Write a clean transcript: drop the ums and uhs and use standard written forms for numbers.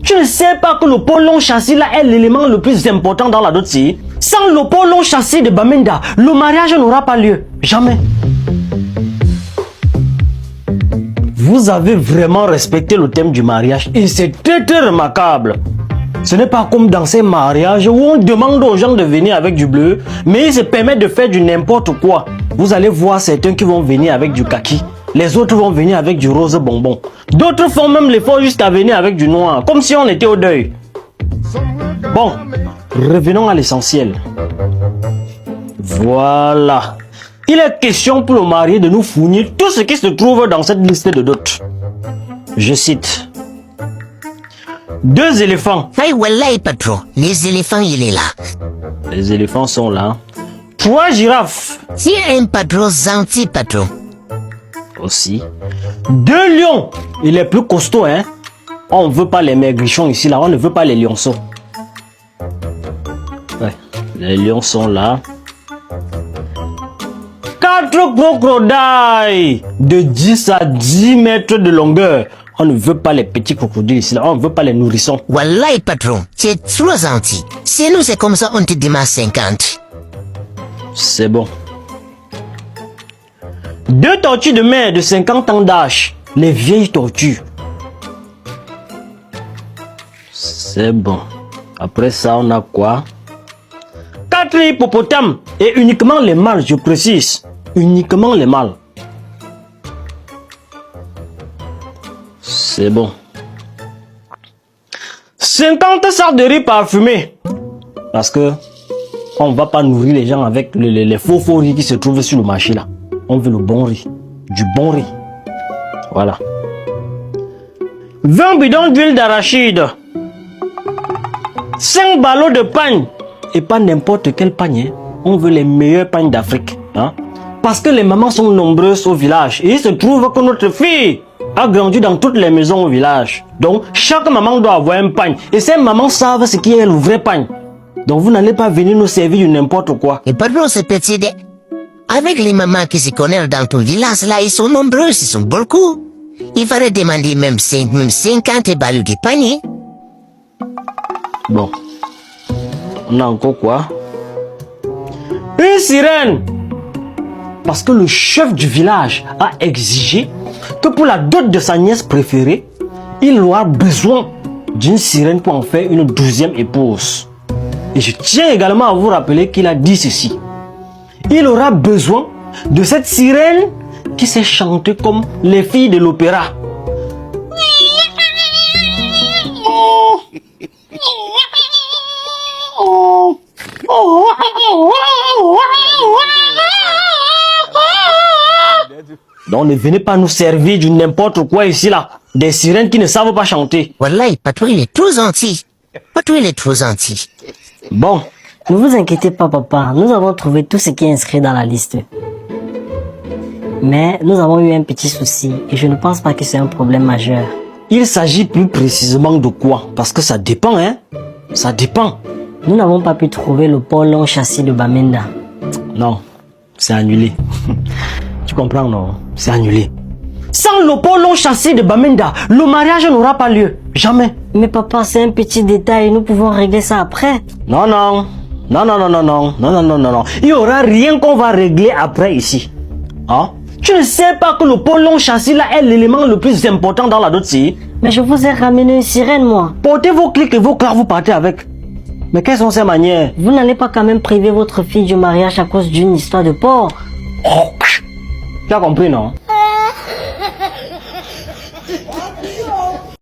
Tu ne sais pas que le pôle long châssis là est l'élément le plus important dans la dot si? Sans le pôle long châssis de Bamenda, le mariage n'aura pas lieu. Jamais. Vous avez vraiment respecté le thème du mariage et c'est très très remarquable. Ce n'est pas comme dans ces mariages où on demande aux gens de venir avec du bleu, mais ils se permettent de faire du n'importe quoi. Vous allez voir certains qui vont venir avec du kaki, les autres vont venir avec du rose bonbon. D'autres font même l'effort jusqu'à venir avec du noir, comme si on était au deuil. Bon, revenons à l'essentiel. Voilà. Il est question pour le marié de nous fournir tout ce qui se trouve dans cette liste de dot. Je cite. 2 éléphants. Hey, wallahi, patron. Les éléphants, il est là. Les éléphants sont là. 3 girafes. Si un patron gentil, patron. Aussi. 2 lions. Il est plus costaud, hein. On ne veut pas les maigrichons ici, là. On ne veut pas les lionceaux. Ouais. Les lions sont là. 4 crocodiles. De 10 à 10 mètres de longueur. On ne veut pas les petits crocodiles ici, là. On ne veut pas les nourrissons. Wallahi, patron. Tu es trop gentil. C'est nous, c'est comme ça, on te demande 50. C'est bon. 2 tortues de mer de 50 ans d'âge. Les vieilles tortues. C'est bon. Après ça, on a quoi? 4 hippopotames. Et uniquement les mâles, je précise. Uniquement les mâles. C'est bon. 50 sacs de riz parfumés. Parce que on ne va pas nourrir les gens avec les faux riz qui se trouvent sur le marché là. On veut le bon riz. Du bon riz. Voilà. 20 bidons d'huile d'arachide. 5 ballots de pagne. Et pas n'importe quel pagne. Hein. On veut les meilleurs pagnes d'Afrique. Hein. Parce que les mamans sont nombreuses au village. Et il se trouve que notre fille a grandi dans toutes les maisons au village. Donc, chaque maman doit avoir un pagne. Et ces mamans savent ce qui est le vrai pagne. Donc, vous n'allez pas venir nous servir du n'importe quoi. Et pardon, ce petit dé. Avec les mamans qui se connaissent dans ton village, là, ils sont nombreux, ils sont beaucoup. Il faudrait demander même 50 balles de panier. Bon. On a encore quoi? Une sirène. Parce que le chef du village a exigé que pour la dot de sa nièce préférée, il aura besoin d'une sirène pour en faire une 12e épouse. Et je tiens également à vous rappeler qu'il a dit ceci. Il aura besoin de cette sirène qui sait chanter comme les filles de l'opéra. Donc ne venez pas nous servir du n'importe quoi ici là. Des sirènes qui ne savent pas chanter. Wallahi, patron, il est trop gentil. Patron, il est trop gentil. Bon. Ne vous inquiétez pas, papa. Nous avons trouvé tout ce qui est inscrit dans la liste. Mais nous avons eu un petit souci et je ne pense pas que c'est un problème majeur. Il s'agit plus précisément de quoi? Parce que ça dépend, hein. Ça dépend. Nous n'avons pas pu trouver le pôle long châssis de Bamenda. Non, c'est annulé. Tu comprends, non? C'est annulé. Sans le pôle long châssis de Bamenda, le mariage n'aura pas lieu. Jamais. Mais papa, c'est un petit détail. Nous pouvons régler ça après. Non, non. Non, non, non, non, non. Non, non, non, non, non. Il n'y aura rien qu'on va régler après ici. Hein? Tu ne sais pas que le pôle long châssis là est l'élément le plus important dans la dot si? Mais je vous ai ramené une sirène, moi. Portez vos clics et vos clars, vous partez avec. Mais quelles sont ces manières? Vous n'allez pas quand même priver votre fille du mariage à cause d'une histoire de porc. Oh, tu as compris, non?